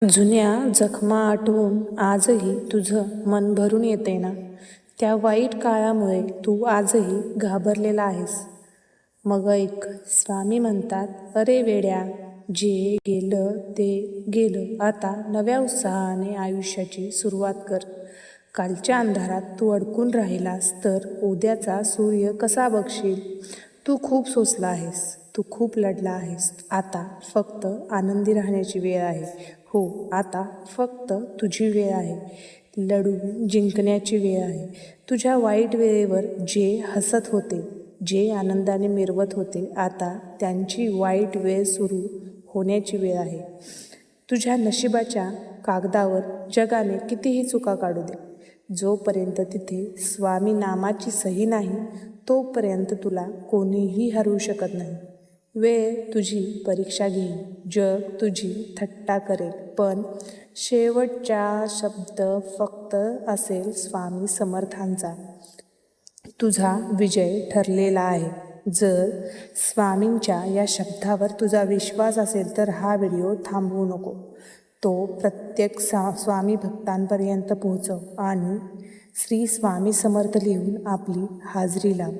जुन्या जखमा आठवून आजही तुझं मन भरून येते ना. त्या वाईट काळामुळे तू आजही घाबरलेला आहेस. मग ऐक, स्वामी म्हणतात, अरे वेड्या, जे गेलं ते गेलं. आता नव्या उत्साहाने आयुष्याची सुरुवात कर. कालच्या अंधारात तू अडकून राहिलास तर उद्याचा सूर्य कसा बघशील. तू खूप सोसला आहेस, तू खूप लढला आहेस. आता फक्त आनंदी राहण्याची वेळ आहे. हो, आता फक्त तुझी वेळ आहे. लढून जिंकण्याची वेळ आहे. तुझ्या वाईट वेळेवर जे हसत होते, जे आनंदाने मिरवत होते, आता त्यांची वाईट वेळ सुरू होण्याची वेळ आहे. तुझ्या नशिबाच्या कागदावर जगाने कितीही चुका काढू दे, जोपर्यंत तिथे स्वामी नामाची सही नाही तोपर्यंत तुला कोणीही हरवू शकत नाही. वेळ तुझी परीक्षा घेईल, जग तुझी थट्टा करेल, पण शेवटचा शब्द फक्त असेल स्वामी समर्थांचा. तुझा विजय ठरलेला आहे. जर स्वामींच्या या शब्दावर तुझा विश्वास असेल तर हा व्हिडिओ थांबवू नको. तो प्रत्येक स्वामी भक्तांपर्यंत पोहोचव आणि श्री स्वामी समर्थ लिहून आपली हाजरी लाव.